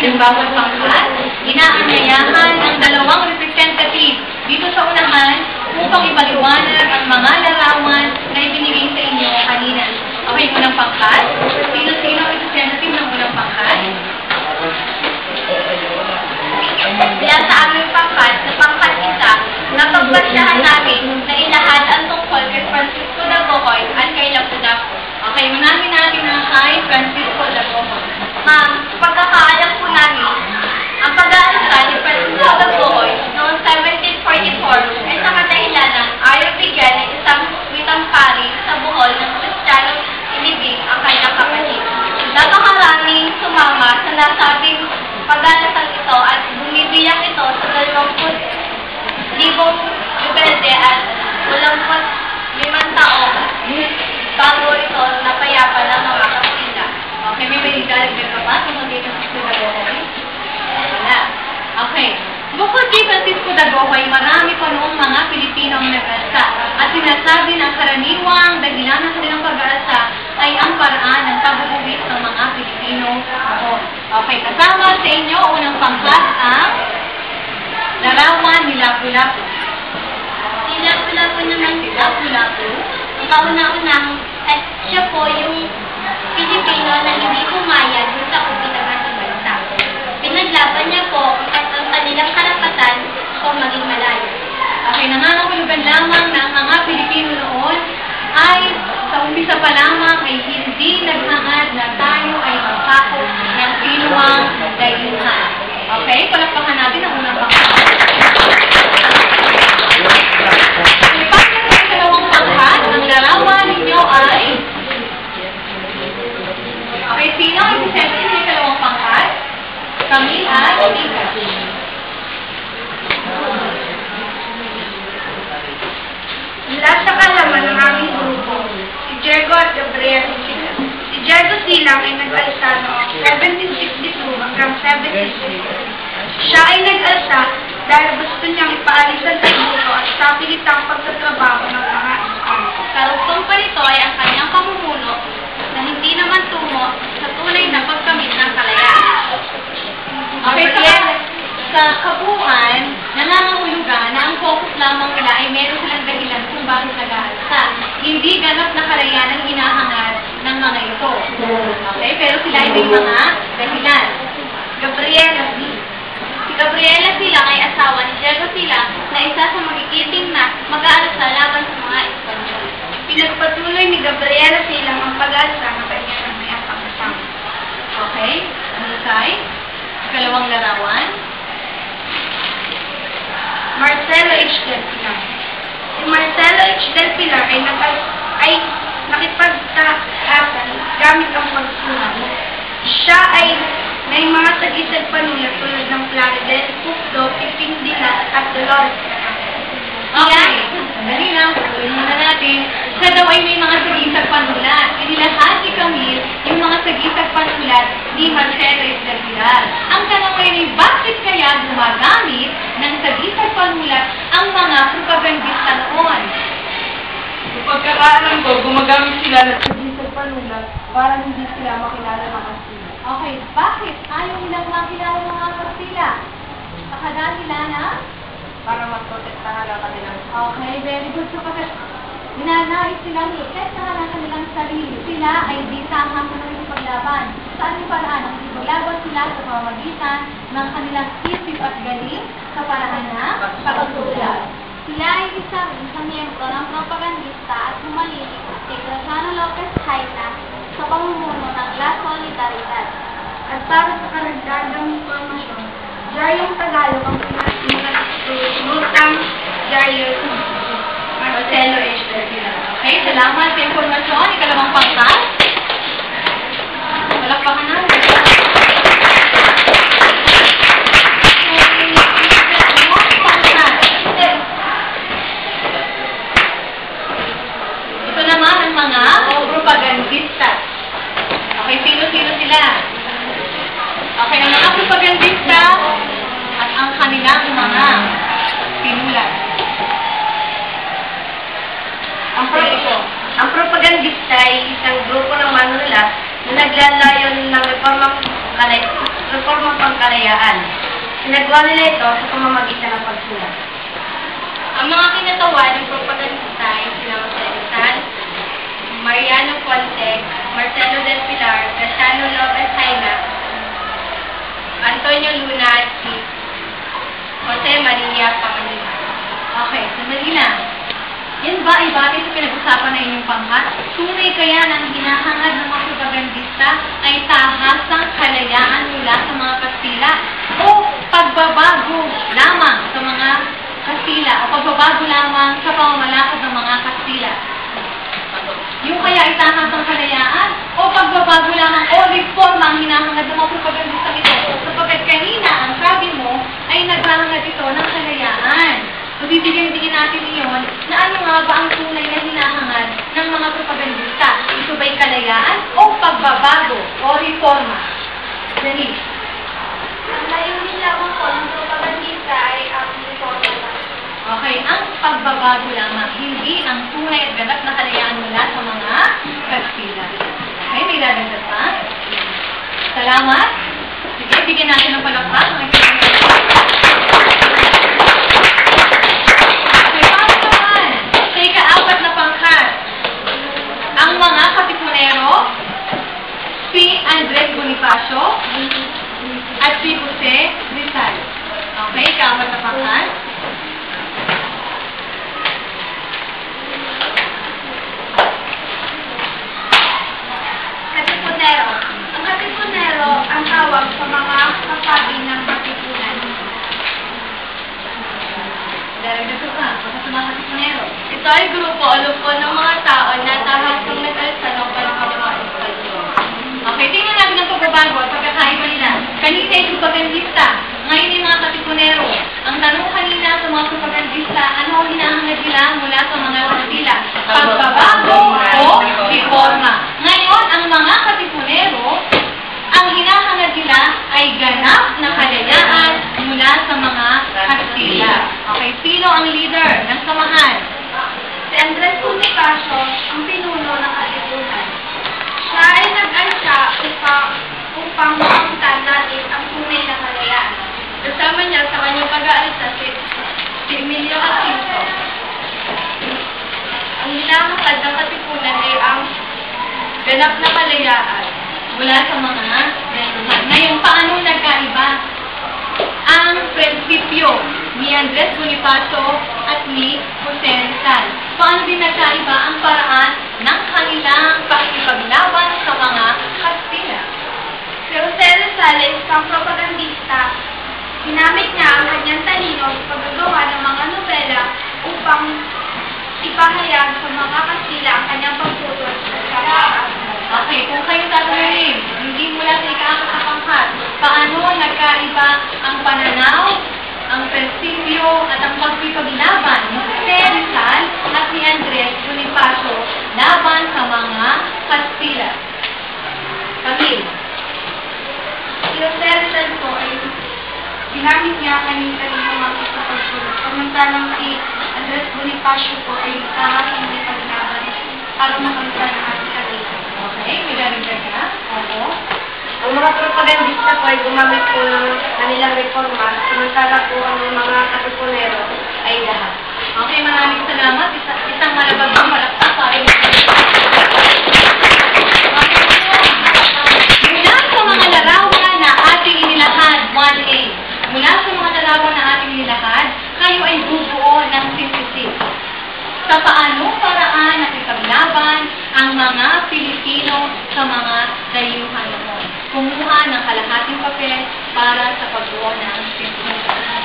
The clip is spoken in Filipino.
ng bawat pangkat, inaanyayahan ang dalawang representative dito sa unahan upang ipaliwanag ang mga larawan na ibinigay sa inyo kanina. Okay, unang pangkat. Sino-sino ang representative ng unang pangkat? Kaya sa aming pangkat, sa pangkat isa, napagbasyahan namin na ilahad ang tungkol kay Francisco Dagohoy at kay Lapu-Lapu. Okay, manahin natin ang kay Francisco Dagohoy. Ma'am, pagkakaalam po namin, ang pag-aaral ni Francisco Dagohoy noong 1744 ay sa kadahilanan ayaw bigyan ng isang witang pari sa buhol ng Kristiyanong inibig ang kanyang kapatid. Napakaraming sumama sa nasabing pag-aaral ito at bumibilang ito sa 20,000 rebelde at 85 taong bago ito napayapa ng mga Kastila. Okay, may nagdalagdag ka ba? Tungkol kay Francisco Dagohoy? Wala. Okay. Bukod kay Francisco Dagohoy, marami pa noong mga Pilipino ang nag-alsa. At sinasabi ng karaniwang dahilan ng kanilang pag-alsa ay ang paraan ng pagbubuwis ng mga Pilipino noon. Okay, kasama sa inyo, unang pangkat ang larawan ni Lapu-Lapu. Si Lapu-Lapu naman si Lapu-Lapu, ang kauna-unang at siya po yung Pilipino na hindi pumayag sa kapitangan ng bansa. Pinaglaban niya po at ang kanilang karapatan o maging malayo. Okay, nangangahulugan lamang na ang mga Pilipino noon ay sa umpisa pa lamang ay hindi naghangad na tayo ay magpako ng sinuwang dayuhan. Okay, palakpakan natin ang unang pangkat. Ipagkat sa ikalawang pangkat, ang larawan ninyo ay... Okay, sino ang representative sa ikalawang pangkat? Kami at Mika. Mula sa kalaman ng aming grupo, si Diego at Gabriel sila. Si Diego silang ay nag-alsa noong 1762 hanggang 1766. Siya ay nag-alsa dahil gusto niyang ipaalis ang tributo at stabilitang pagtatrabaho ng mga iskan. Karugtong pa nito ay ang kanyang pamumuno na hindi naman tungo sa tunay na pagkamit ng kalayaan. Okay, sa kabuuan, nangangahulugan na ang focus lamang nila ay meron silang dahilan kung bakit nag-aalsa. Hindi ganap na kalayan ang hinahangad ng mga ito. Okay, pero sila ay may mga dahilan. Si Gabriela sila ay asawa ni Diego sila na isa sa magigiting na mag-aalsa laban sa mga Espanyol. Pinagpatuloy ni Gabriela sila ang pag-aalsa ng kanyang mayang pagkasama. Okay, ano tayo? Ikalawang larawan. Marcelo H. Del Pilar. Si Marcelo H. Del Pilar ay nakipagtaasan gamit ang pagsulat. Siya ay may mga tagisag panulat tulad ng Plaridel, Pukdo, Piping Dilat at Dolores. Okay, sandali lang. Tuloy muna natin. Siya daw ay may mga sagisag panulat. Inilahad ni Camille yung mga sagisag panulat ni Marcelo H. Del Pilar. Ang tanong ay bakit kaya gumagamit ng sagisag panulat ang mga propagandista noon? Sa pagkakaalam ko, gumagamit sila ng sagisag panulat para hindi sila makilala ng Kastila. Okay, bakit ayaw nilang makilala ng mga Kastila? Sa kadahilanan? Para maprotektahan ang kanilang Okay, very good. So, kasi ninanais silang iprotektahan ang kanilang sarili. Sila ay di sahang ng paglaban. Saan yung paraan? Ang ipaglaban sila sa pamamagitan ng kanilang isip at galing sa paraan na pagsusulat. Sila ay isang miyembro ng propagandista at humalilig kay Graciano Lopez Haina sa pamumuno ng La Solidaridad. At para sa karagdagang informasyon, Diaryong Tagalog ang pinag-lutang Diaryo Marcelo H. Del Pilar. Okay, salamat sa informasyon. Ikalawang pangkat. Palakpakan natin. Ito naman ang mga propagandista. Okay, sino-sino sila? Okay, ang mga propagandista at ang kanilang mga pinulat. Ang propagandista ay isang grupo ng manunulat na naglalayon ng reformang kalayaan. Sinagawa nila ito sa pamamagitan ng pagsulat. Ang mga kinatawan ng propagandista ay sina Jose Rizal, Mariano Ponce, Marcelo del Pilar, Graciano Lopez Haina, Antonio Luna at si Jose Maria Pangilinan. Okay, sandali lang. Yan ba ay batay sa pinag-usapan na inyong pangkat? Tunay kaya na ang hinahangad ng mga propagandista ay tahasang kalayaan mula sa mga Kastila o pagbabago lamang sa mga Kastila o pagbabago lamang sa pamamalakad ng mga Kastila? Yung kaya ay tahasang kalayaan o pagbabago lamang o reforma ang hinahangad ng mga propagandista ito? Sapagkat kanina ang sabi mo ay naghahangad ito ng kalayaan. So, bibigyan-bigyan natin iyon na ano nga ba ang tunay na hinahangad ng mga propagandista? Ito ba'y kalayaan o pagbabago o reforma? Dali. Ang layunin lamang po ng propagandista ay ang reforma. Okay, ang pagbabago lamang, hindi ang tunay at ganap na kalayaan mula sa mga Kastila. Okay, may dadagdag pa? Salamat. Sige, bigyan natin ng palakpak. Ika-apat na pangkat, ang mga katipunero, si Andres Bonifacio at si Jose Rizal. Okay, ika-apat na pangkat. Katipunero. Ang katipunero ang tawag sa mga kasabi ng katipunan. Daragdag ka, baka sa mga katipunero. Ito ay grupo o lupo ng mga tao na tahasang nag-alsa ng panakawan. Okay, tingnan natin ang pagbabago at pagkakaiba nila. Kanina ay propagandista, ngayon ay mga katipunero. Ang tanong kanina sa mga propagandista, ano ang hinahangad nila mula sa mga Kastila? Pagbabago o reforma. Ngayon, ang mga katipunero, ang hinahangad nila ay ganap na kalayaan mula sa mga Kastila. Okay, sino ang leader ng samahan? Si Andres Bonifacio ang pinuno ng katipunan. Siya ay nag-alsa upang makamtan natin ang tunay na kalayaan. Kasama niya sa kanyang pag-aalsa si Emilio Jacinto. Ang hinahangad ng katipunan ay ang ganap na kalayaan Mula sa mga gayuman. Ngayon, paano nagkaiba ang prinsipyo ni Andres Bonifacio at ni Jose Rizal? Paano din nagkaiba ang paraan ng kanilang pakikipaglaban sa mga Kastila? Si Jose Rizal ay isang propagandista. Ginamit niya ang kanyang talino sa paggagawa ng mga nobela upang ipahayag sa mga Kastila ang kanyang pagtutol sa pag-aaral. Okay, kung kayo tatanungin, hindi mula sa ika-apat na pangkat, paano nagkaiba ang pananaw, ang prinsipyo at ang pagkipaglaban ni Jose Rizal at ni Andres Bonifacio laban sa mga Kastila? Camille. Si Jose Rizal po ay ginamit niya ang kanyang talino sa pagtutol. Samantalang si Andres Bonifacio po ay hindi paglaban para makamtan ang ating talino. Okay, may daragdag ka? Oo. Ang mga propagandista po ay gumamit po ng kanilang reforma, samantala po ang mga katipunero ay lahat. Okay, maraming salamat. Isang malabag ng malakpak para mula sa mga larawan na ating inilahad, 1A. Mula sa mga larawan na ating inilahad, kayo ay bubuo ng synthesis. Sa paanong paraan nakipaglaban ang mga Pilipino sa mga dayuhan noon. Kumuha ng kalahating papel para sa pagbuo ng synthesis.